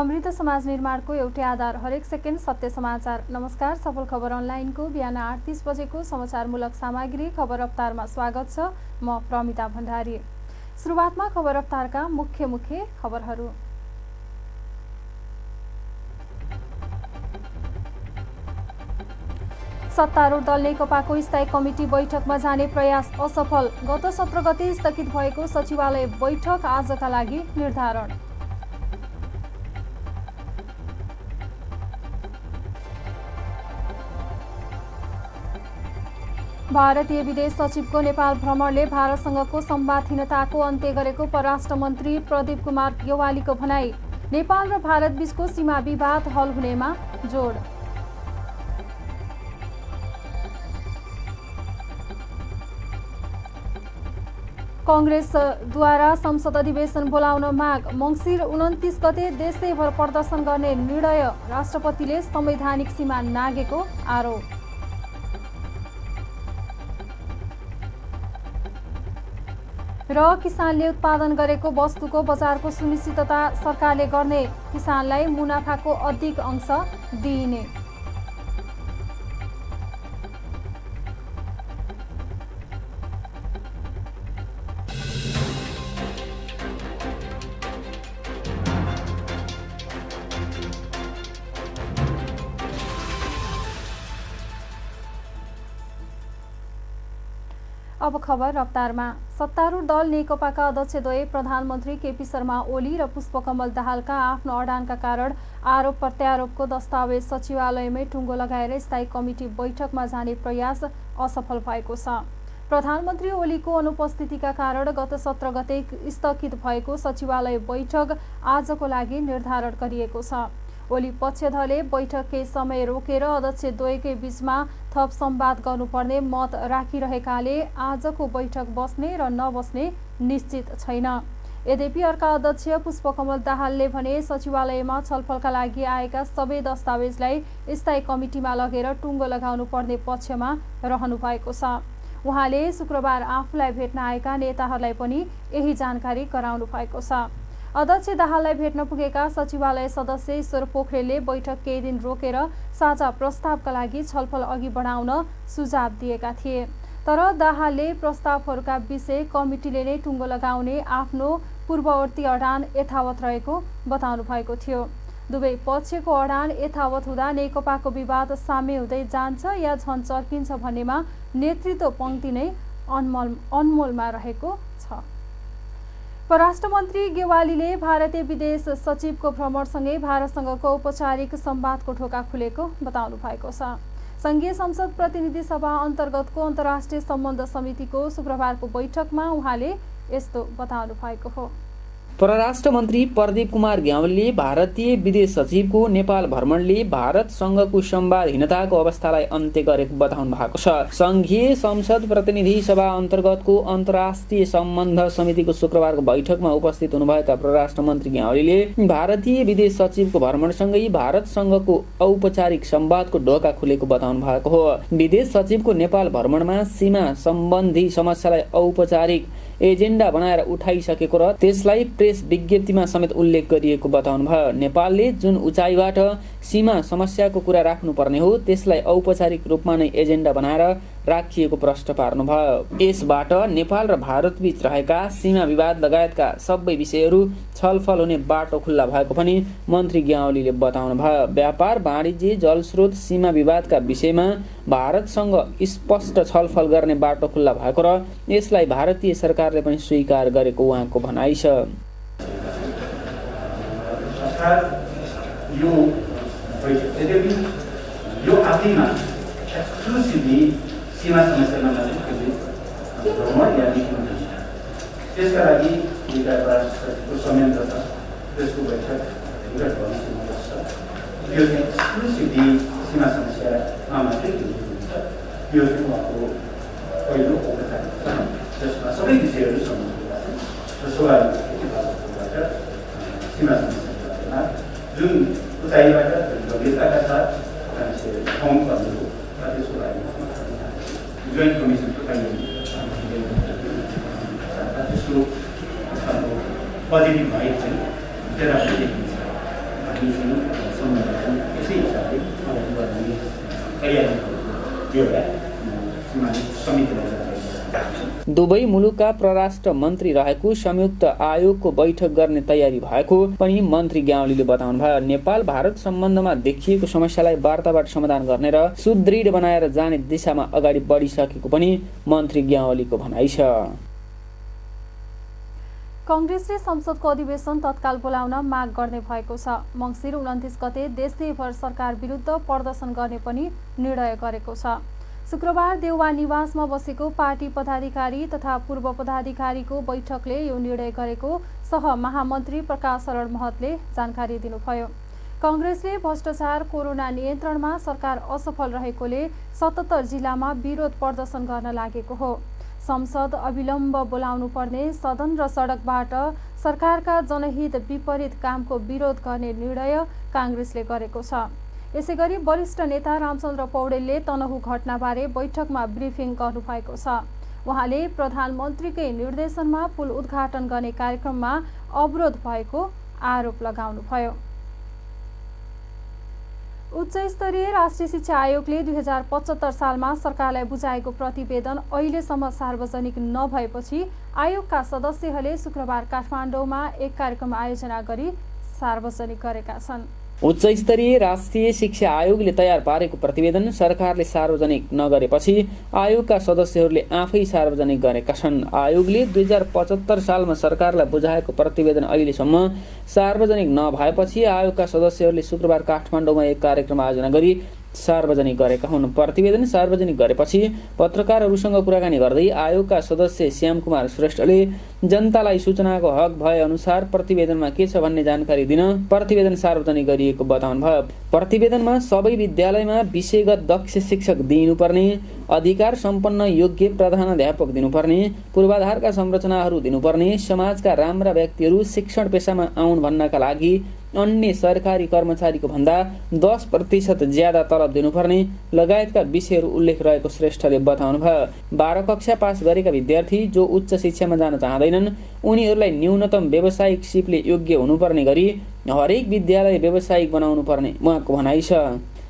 समृद्ध समाज निर्माणको एउटै आधार, हरेक सेकेन्ड सत्य समाचार। नमस्कार, सफल खबर अनलाइनको बिहान 8:30 बजेको समाचारमूलक सामग्री खबर रफ्तारमा स्वागत छ। म प्रमिता भण्डारी। सुरुवातमा खबर रफ्तारका मुख्य खबरहरू। सत्तारूढ दल नेकपाको स्थायी कमिटी बैठकमा जाने प्रयास असफल। गत 17 गते स्थगित भएको सचिवालय बैठक आजका लागि निर्धारण। भारतीय विदेश सचिवको नेपाल भ्रमणले भारतसँगको संवादहीनताको अन्त्य गरेको परराष्ट्र मन्त्री प्रदीप कुमार गेवालीको भनाई। नेपाल र भारत बीचको सीमा विवाद हल हुनेमा जोड। कांग्रेसद्वारा संसद अधिवेशन बोलाउन माग। मङ्सिर 29 गते देशैभर प्रदर्शन गर्ने निर्णय। राष्ट्रपतिले संवैधानिक सीमा नाघेको आरोप। र किसानले उत्पादन गरेको वस्तुको बजारको सुनिश्चितता सरकारले गर्ने। किसानलाई मुनाफाको अधिक अंश दिइने। अब खबर रफ्तारमा। सत्तारूढ दल नेकपाका अध्यक्षद्वय प्रधानमन्त्री केपी शर्मा ओली र पुष्पकमल दाहालका आफ्नो अडानका कारण आरोप प्रत्यारोपको दस्तावेज सचिवालयमै टुङ्गो लगाएर स्थायी कमिटी बैठकमा जाने प्रयास असफल भएको छ। प्रधानमन्त्री ओलीको अनुपस्थितिका कारण गत 17 गते स्थगित भएको सचिवालय बैठक आजको लागि निर्धारण गरिएको छ। ओली पक्षधरले बैठक केही समय रोकेर अध्यक्षद्वयकै बीचमा थप संवाद गर्नुपर्ने मत राखिरहेकाले आजको बैठक बस्ने र नबस्ने निश्चित छैन। यद्यपि अर्का अध्यक्ष पुष्पकमल दाहालले भने सचिवालयमा छलफलका लागि आएका सबै दस्तावेजलाई स्थायी कमिटीमा लगेर टुङ्गो लगाउनु पर्ने पक्षमा रहनु भएको छ। उहाँले शुक्रबार आफूलाई भेट्न आएका नेताहरूलाई पनि यही जानकारी गराउनु भएको छ। अध्यक्ष दाहाललाई भेट्न पुगेका सचिवालय सदस्य ईश्वर पोखरेलले बैठक केही दिन रोकेर साझा प्रस्तावका लागि छलफल अघि बढाउन सुझाव दिएका थिए। तर दाहालले प्रस्तावहरूका विषय कमिटीले नै टुङ्गो लगाउने आफ्नो पूर्ववर्ती अडान यथावत रहेको बताउनु भएको थियो। दुवै पक्षको अडान यथावत हुँदा नेकपाको विवाद साम्य हुँदै जान्छ या झन चर्किन्छ भन्नेमा नेतृत्व पङ्क्ति नै अनमोलमा रहेको छ। परराष्ट्र मन्त्री गेवालीले भारतीय विदेश सचिवको भ्रमणसँगै भारतसँगको औपचारिक संवादको ढोका खुलेको बताउनु भएको छ। संघीय संसद प्रतिनिधि सभा अन्तर्गतको अन्तर्राष्ट्रिय सम्बन्ध समितिको शुक्रबारको बैठकमा उहाँले यस्तो बताउनु भएको हो। परराष्ट्र मन्त्री प्रदीप कुमार ग्यावालीले भारतीय विदेश सचिवको नेपाल भ्रमणले भारतसँगको संवादहीनताको अवस्थालाई अन्त्य गरेको बताउनु भएको छ। संघीय संसद प्रतिनिधि सभा अन्तर्गतको अन्तर्राष्ट्रिय सम्बन्ध समितिको शुक्रबारको बैठकमा उपस्थित हुनुभएका परराष्ट्र मन्त्री ग्यावालीले भारतीय विदेश सचिवको भ्रमणसँगै भारतसँगको औपचारिक संवादको ढोका खुलेको बताउनु भएको हो। विदेश सचिवको नेपाल भ्रमणमा सीमा सम्बन्धी समस्यालाई औपचारिक एजेन्डा बनाएर उठाइसकेको र त्यसलाई प्रेस विज्ञप्तिमा समेत उल्लेख गरिएको बताउनु भयो। नेपालले जुन उचाइबाट सीमा समस्याको कुरा राख्नुपर्ने हो त्यसलाई औपचारिक रूपमा नै एजेन्डा बनाएर राखिएको प्रश्न पार्नुभयो। यसबाट नेपाल र भारतबीच रहेका सीमा विवाद लगायतका सबै विषयहरू छलफल हुने बाटो खुल्ला भएको पनि मन्त्री ग्यावालीले बताउनु भयो। व्यापार, वाणिज्य, जलस्रोत, सीमा विवादका विषयमा भारतसँग स्पष्ट छलफल गर्ने बाटो खुल्ला भएको र यसलाई भारतीय सरकारले पनि स्वीकार गरेको उहाँको भनाइ छ। सीमा समस्यामा त्यसका लागि परराष्ट्रको संयन्त्र छ, त्यसको बैठक यो एक्सक्लुसिभली सीमा समस्यामा मात्रै हुन्छ। यो चाहिँ उहाँको पहिलो औपचारिकता जसमा सबै विषयहरू सम्बन्धित छन् र स्वाभाविकबाट सीमा समस्याको बारेमा जुन उचाइबाट गम्भीरताका साथ ठाउँ गर्नु हो र त्यसको बारेमा जोइन्ट कमिसनको त्यसको पोजिटिभ भाइब चाहिँ धेरै देखिन्छ। बिचमा सम्बन्धन यसै हिसाबले गर्ने तयारी एउटा समितिलाई जनाएको छ। दुवै मुलुकका परराष्ट्र मन्त्री रहेको संयुक्त आयोगको बैठक गर्ने तयारी भएको पनि मन्त्री ग्यावालीले बताउनु भयो। नेपाल भारत सम्बन्धमा देखिएको समस्यालाई वार्ताबाट समाधान गर्ने र सुदृढ बनाएर जाने दिशामा अगाडि बढिसकेको पनि मन्त्री ग्यावालीको भनाइ छ। कांग्रेसले संसदको अधिवेशन तत्काल बोलाउन माग गर्ने भएको छ। मङ्सिर 29 गते देशभर सरकार विरुद्ध प्रदर्शन गर्ने पनि निर्णय गरेको छ। शुक्रबार देउवा निवासमा बसेको पार्टी पदाधिकारी तथा पूर्व पदाधिकारीको बैठकले यो निर्णय गरेको सह महामन्त्री प्रकाश शरण महतले जानकारी दिनुभयो। कांग्रेसले भ्रष्टाचार कोरोना नियन्त्रणमा सरकार असफल रहेकोले 77 जिल्लामा विरोध प्रदर्शन गर्न लागेको हो। संसद अविलम्ब बोलाउनु पर्ने सदन र सडकबाट सरकारका जनहित विपरीत कामको विरोध गर्ने निर्णय कांग्रेसले गरेको छ। यसैगरी वरिष्ठ नेता रामचन्द्र पौडेलले तनहु घटनाबारे बैठकमा ब्रिफिङ गर्नुभएको छ। उहाँले प्रधानमन्त्रीकै निर्देशनमा पुल उद्घाटन गर्ने कार्यक्रममा अवरोध भएको आरोप लगाउनुभयो। उच्च स्तरीय राष्ट्रिय शिक्षा आयोगले 2075 सालमा सरकारलाई बुझाएको प्रतिवेदन अहिलेसम्म सार्वजनिक नभएपछि आयोगका सदस्यहरूले शुक्रबार काठमाडौँमा एक कार्यक्रम आयोजना गरी सार्वजनिक गरेका छन्। उच्च स्तरीय राष्ट्रिय शिक्षा आयोगले तयार पारेको प्रतिवेदन सरकारले सार्वजनिक नगरेपछि आयोगका सदस्यहरूले आफै सार्वजनिक गरेका छन्। आयोगले 2075 सालमा सरकारलाई बुझाएको प्रतिवेदन अहिलेसम्म सार्वजनिक नभएपछि आयोगका सदस्यहरूले शुक्रबार काठमाडौँमा एक कार्यक्रम आयोजना गरी सार्वजनिक गरेका हुन्। प्रतिवेदन सार्वजनिक गरेपछि पत्रकारहरूसँग कुराकानी गर्दै आयोगका सदस्य श्यामकुमार श्रेष्ठले जनतालाई सूचनाको हक भए अनुसार प्रतिवेदनमा के छ भन्ने जानकारी दिन प्रतिवेदन सार्वजनिक गरिएको बताउनुभयो। प्रतिवेदनमा सबै विद्यालयमा विषयगत दक्ष शिक्षक दिनुपर्ने, अधिकार सम्पन्न योग्य प्रधानाध्यापक दिनुपर्ने, पूर्वाधारका संरचनाहरू दिनुपर्ने, समाजका राम्रा व्यक्तिहरू शिक्षण पेसामा आउन् भन्नका लागि अन्य सरकारी कर्मचारीको भन्दा 10% ज्यादा तलब दिनुपर्ने लगायतका विषयहरू उल्लेख रहेको श्रेष्ठले बताउनुभयो। 12 कक्षा पास गरेका विद्यार्थी जो उच्च शिक्षामा जान चाहँदैनन् उनीहरूलाई न्यूनतम व्यावसायिक सिपले योग्य हुनुपर्ने गरी हरेक विद्यालय व्यावसायिक बनाउनु पर्ने उहाँको भनाइ छ।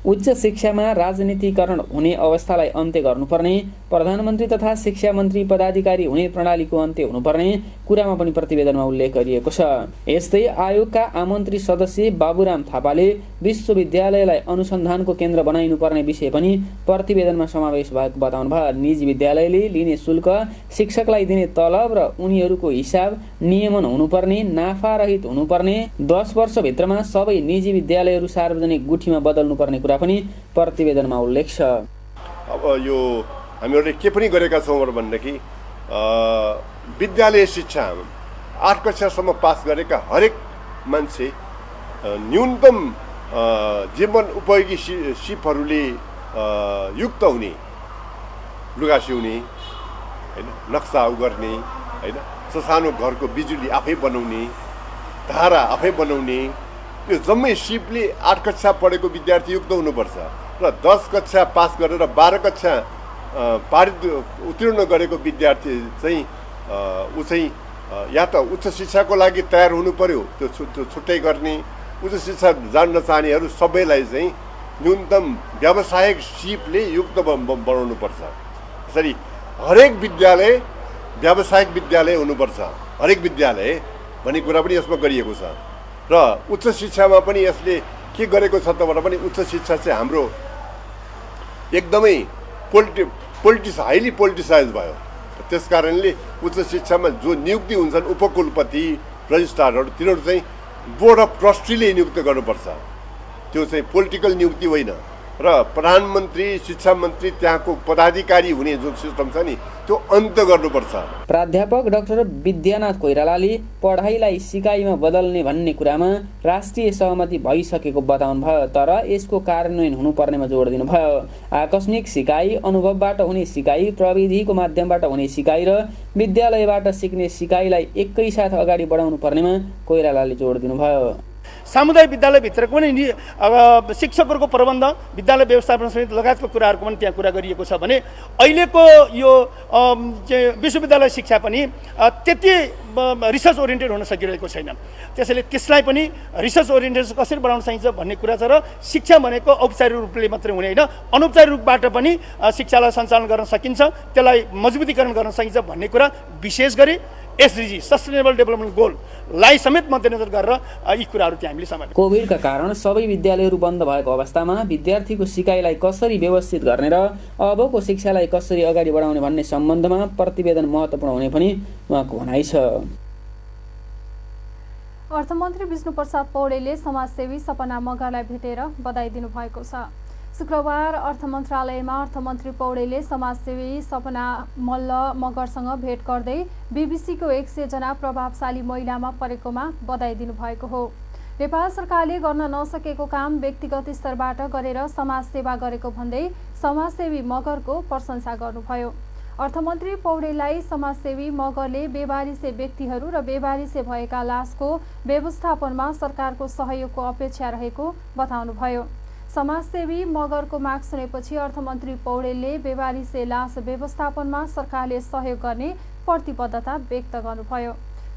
उच्च शिक्षामा राजनीतिकरण हुने अवस्थालाई अन्त्य गर्नुपर्ने, प्रधानमन्त्री तथा शिक्षा मन्त्री पदाधिकारी हुने प्रणालीको अन्त्य हुनुपर्ने कुरामा पनि प्रतिवेदनमा उल्लेख गरिएको छ। यस्तै आयोगका आमन्त्रित सदस्य बाबुराम थापाले विश्वविद्यालयलाई अनुसन्धानको केन्द्र बनाइनुपर्ने विषय पनि प्रतिवेदनमा समावेश भएको बताउनुभयो। निजी विद्यालयले लिने शुल्क, शिक्षकलाई दिने तलब र उनीहरूको हिसाब नियमन हुनुपर्ने, नाफा रहित हुनुपर्ने, 10 वर्षभित्रमा सबै निजी विद्यालयहरू सार्वजनिक गुठीमा बदल्नुपर्ने पनि प्रतिवेदनमा उल्लेख छ। अब यो हामीहरूले के पनि गरेका छौँ भनेदेखि विद्यालय शिक्षा 8 कक्षासम्म पास गरेका हरेक मान्छे न्यूनतम जीवन उपयोगी सिपहरूले युक्त हुने, लुगा सिउने हैन, नक्सा गर्ने हैन, ससानो घरको बिजुली आफै बनाउने, धारा आफै बनाउने, यो जम्मै सिपले 8 कक्षा पढेको विद्यार्थी युक्त हुनुपर्छ र 10 कक्षा पास गरेर 12 कक्षा पारित उत्तीर्ण गरेको विद्यार्थी चाहिँ ऊ चाहिँ या त उच्च शिक्षाको लागि तयार हुनु पर्यो, त्यो छुट्टै गर्ने, उच्च शिक्षा जान्न चाहनेहरू सबैलाई चाहिँ न्यूनतम व्यावसायिक सिपले युक्त बनाउनु पर्छ। यसरी हरेक विद्यालय व्यावसायिक विद्यालय हुनुपर्छ। हरेक विद्यालय भन्ने कुरा पनि यसमा गरिएको छ र उच्च शिक्षामा पनि यसले के गरेको छ त भन्दा पनि उच्च शिक्षा चाहिँ हाम्रो एकदमै हाइली पोलिटिसाइज भयो। त्यस कारणले उच्च शिक्षामा जो नियुक्ति हुन्छन् उपकुलपति, रजिस्ट्रारहरू, तिनीहरू चाहिँ बोर्ड अफ ट्रस्टीले नियुक्त गर्नुपर्छ। त्यो चाहिँ पोलिटिकल नियुक्ति होइन र प्रधानमन्त्री, शिक्षा मन्त्री, त्यहाँको पदाधिकारी हुने जुन सिस्टम छ नि त्यो अन्त गर्नुपर्छ। प्राध्यापक डाक्टर विद्यानाथ कोइरालाले पढाइलाई सिकाइमा बदल्ने भन्ने कुरामा राष्ट्रिय सहमति भइसकेको बताउनुभयो, तर यसको कार्यान्वयन हुनुपर्नेमा जोड दिनुभयो। आकस्मिक सिकाइ, अनुभवबाट हुने सिकाइ, प्रविधिको माध्यमबाट हुने सिकाइ र विद्यालयबाट सिक्ने सिकाइलाई एकैसाथ अगाडि बढाउनु पर्नेमा कोइरालाले जोड दिनुभयो। सामुदायिक विद्यालयभित्रको पनि शिक्षकहरूको प्रबन्ध, विद्यालय व्यवस्थापन समिति लगायतको कुराहरूको पनि त्यहाँ कुरा गरिएको छ भने अहिलेको यो विश्वविद्यालय शिक्षा पनि त्यति रिसर्च ओरिएन्टेड हुन सकिरहेको छैन। त्यसैले त्यसलाई पनि रिसर्च ओरिएन्टेड कसरी बढाउन सकिन्छ भन्ने कुरा छ र शिक्षा भनेको औपचारिक रूपले मात्रै हुने होइन, अनौपचारिक रूपबाट पनि शिक्षालाई सञ्चालन गर्न सकिन्छ, त्यसलाई मजबुतीकरण गर्न सकिन्छ भन्ने कुरा विशेष गरी एसडिजी सस्टेनेबल डेभलपमेन्ट गोललाई समेत मध्यनजर गरेर यी कुराहरू चाहिँ हामीले समावेश। कोभिडका कारण सबै विद्यालयहरू बन्द भएको अवस्थामा विद्यार्थीको सिकाइलाई कसरी व्यवस्थित गर्ने र अबको शिक्षालाई कसरी अगाडि बढाउने भन्ने सम्बन्धमा प्रतिवेदन महत्त्वपूर्ण हुने पनि उहाँको भनाइ छ। अर्थमन्त्री विष्णुप्रसाद पौडेलले समाजसेवी सपना मगरलाई भेटेर बधाई दिनुभएको छ। शुक्रबार अर्थ मन्त्रालयमा अर्थमन्त्री पौडेलले समाजसेवी सपना मल्ल मगरसँग भेट गर्दै बीबीसीको 100 जना प्रभावशाली महिलामा परेकोमा बधाई दिनुभएको हो। नेपाल सरकारले गर्न नसकेको काम व्यक्तिगत स्तरबाट गरेर समाजसेवा गरेको भन्दै समाजसेवी मगरको प्रशंसा गर्नुभयो। अर्थमन्त्री पौडेललाई समाजसेवी मगरले बेवारिसे व्यक्तिहरू र बेवारिसे भएका लासको व्यवस्थापनमा सरकारको सहयोगको अपेक्षा रहेको बताउनुभयो। समाजसेवी मगरको माग सुनेपछि अर्थमन्त्री पौडेलले बेवारिसे लास व्यवस्थापनमा सरकारले सहयोग गर्ने प्रतिबद्धता व्यक्त गर्नुभयो।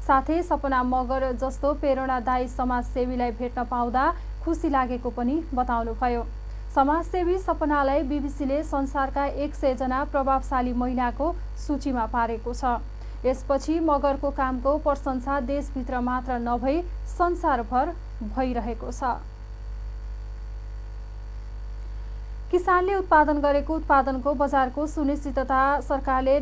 साथै सपना मगर जस्तो प्रेरणादायी समाजसेवीलाई भेट्न पाउँदा खुसी लागेको पनि बताउनुभयो। समाजसेवी सपनालाई बीबीसीले संसारका 100 जना प्रभावशाली महिलाको सूचीमा पारेको छ। यसपछि मगरको कामको प्रशंसा देशभित्र मात्र नभई संसारभर भइरहेको छ। किसानले उत्पादन गरेको उत्पादनको बजारको सुनिश्चितता सरकारले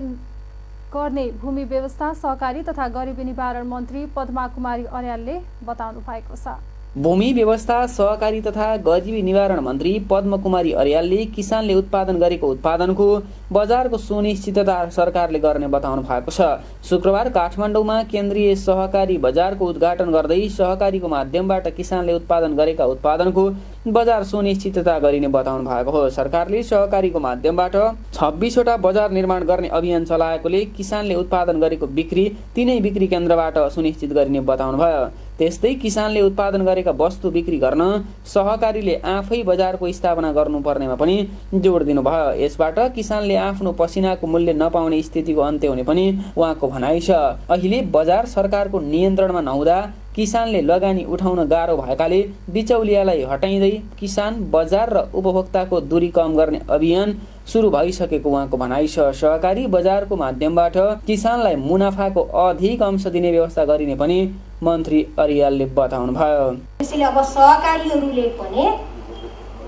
गर्ने भूमि व्यवस्था, सहकारी तथा गरिबी निवारण मन्त्री पद्मा कुमारी अर्यालले बताउनु भएको छ। भूमि व्यवस्था, सहकारी तथा गरिबी निवारण मन्त्री पद्म कुमारी अर्यालले किसानले उत्पादन गरेको उत्पादनको बजारको सुनिश्चितता सरकारले गर्ने बताउनु भएको छ। शुक्रबार काठमाडौँमा केन्द्रीय सहकारी बजारको उद्घाटन गर्दै सहकारीको माध्यमबाट किसानले उत्पादन गरेका उत्पादनको बजार सुनिश्चितता गरिने बताउनु भएको हो। सरकारले सहकारीको माध्यमबाट 26 वटा बजार निर्माण गर्ने अभियान चलाएकोले किसानले उत्पादन गरेको बिक्री तिनै बिक्री केन्द्रबाट सुनिश्चित गरिने बताउनु भयो। त्यस्तै किसानले उत्पादन गरेका वस्तु बिक्री गर्न सहकारीले आफै बजारको स्थापना गर्नुपर्नेमा पनि जोड दिनुभयो। यसबाट किसानले आफ्नो पसिनाको मूल्य नपाउने स्थितिको अन्त्य हुने पनि उहाँको भनाइ छ। अहिले बजार सरकारको नियन्त्रणमा नहुँदा किसानले लगानी उठाउन गाह्रो भएकाले बिचौलियालाई हटाइँदै किसान, बजार र उपभोक्ताको दूरी कम गर्ने अभियान सुरु भइसकेको उहाँको भनाइ छ। सहकारी बजारको माध्यमबाट किसानलाई मुनाफाको अधिक अंश दिने व्यवस्था गरिने पनि मन्त्री अर्यालले बताउनुभयो। त्यसैले अब सहकारीहरूले पनि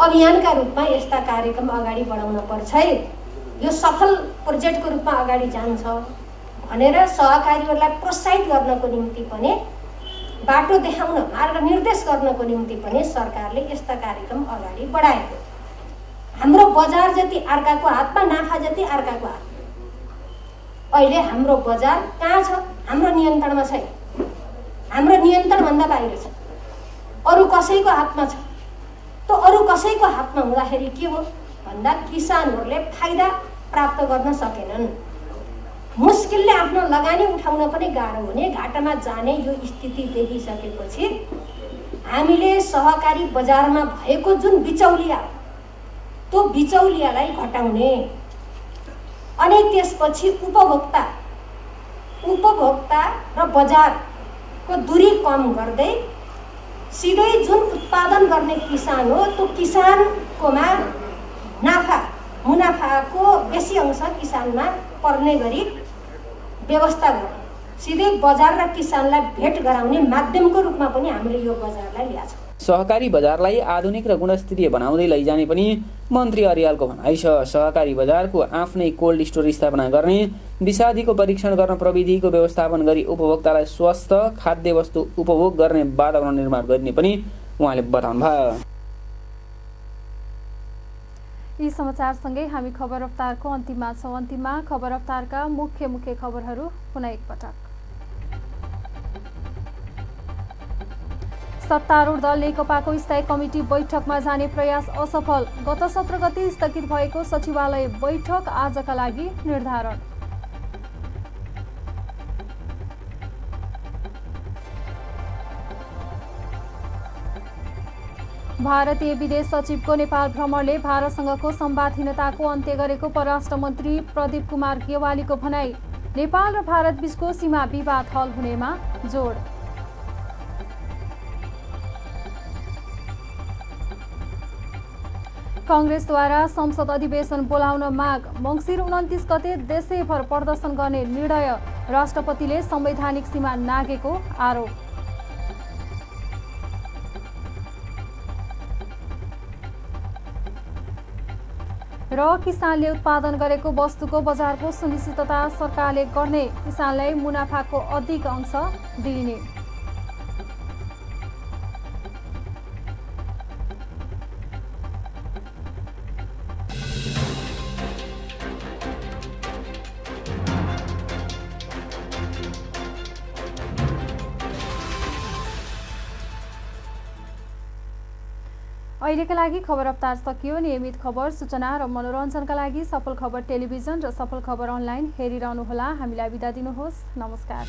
अभियानका रूपमा यस्ता कार्यक्रम अगाडि बढाउन पर्छ। यो सफल प्रोजेक्टको रूपमा अगाडि जान्छ भनेर सहकारीहरूलाई प्रोत्साहित गर्नको निम्ति पनि, बाटो देखाउन, मार्ग निर्देश गर्नको निम्ति पनि सरकारले यस्ता कार्यक्रम अगाडि बढाएको। हाम्रो बजार जति अर्काको हातमा, नाफा जति अर्काको हातमा। अहिले हाम्रो बजार कहाँ छ? हाम्रो नियन्त्रणमा छैन, हाम्रो नियन्त्रणभन्दा बाहिर छ, अरू कसैको हातमा छ। त अरू कसैको हातमा हुँदाखेरि के हो भन्दा किसानहरूले फाइदा प्राप्त गर्न सकेनन्, मुस्किलले आफ्नो लगानी उठाउन पनि गाह्रो हुने, घाटामा जाने यो स्थिति देखिसकेपछि हामीले सहकारी बजारमा भएको जुन बिचौलिया, त्यो बिचौलियालाई घटाउने अनि त्यसपछि उपभोक्ता र बजारको दूरी कम गर्दै सिधै जुन उत्पादन गर्ने किसान हो त्यो किसानकोमा मुनाफाको बेसी अंश किसानमा पर्ने गरी व्यवस्था गर्ने, सिधै बजार र किसानलाई भेट गराउने माध्यमको रूपमा पनि हामीले यो बजारलाई ल्याएको छ। सहकारी बजारलाई आधुनिक र गुणस्तरीय बनाउँदै लैजाने पनि मन्त्री अर्यालको भनाइ छ। सहकारी बजारको आफ्नै कोल्ड स्टोर स्थापना गर्ने, विषादीको परीक्षण गर्न प्रविधिको व्यवस्थापन गरी उपभोक्तालाई स्वस्थ खाद्य वस्तु उपभोग गर्ने वातावरण निर्माण गर्ने पनि उहाँले बताउनुभयो। यी समाचारसँगै हामी खबर रफ्तारको अन्तिममा छौँ। अन्तिममा खबर रफ्तारका मुख्य खबरहरू पुनः एकपटक। सत्तारूढ दल नेकपाको स्थायी कमिटी बैठकमा जाने प्रयास असफल। गत 17 गते स्थगित भएको सचिवालय बैठक आजका लागि निर्धारण। भारतीय विदेश सचिवको नेपाल भ्रमणले भारतसँगको संवादहीनताको अन्त्य गरेको परराष्ट्र मन्त्री प्रदीप कुमार गेवालीको भनाई। नेपाल र भारत बीचको सीमा विवाद हल हुनेमा जोड। कांग्रेसद्वारा संसद अधिवेशन बोलाउन माग। मङ्सिर 29 गते देशैभर प्रदर्शन गर्ने निर्णय। राष्ट्रपतिले संवैधानिक सीमा नाघेको आरोप। र किसानले उत्पादन गरेको वस्तुको बजारको सुनिश्चितता सरकारले गर्ने। किसानलाई मुनाफाको अधिक अंश दिइने। अहिलेका लागि खबर अवतार सकियो। नियमित खबर, सूचना र मनोरञ्जनका लागि सफल खबर टेलिभिजन र सफल खबर अनलाइन हेरिरहनुहोला। हामीलाई बिदा दिनुहोस्। नमस्कार।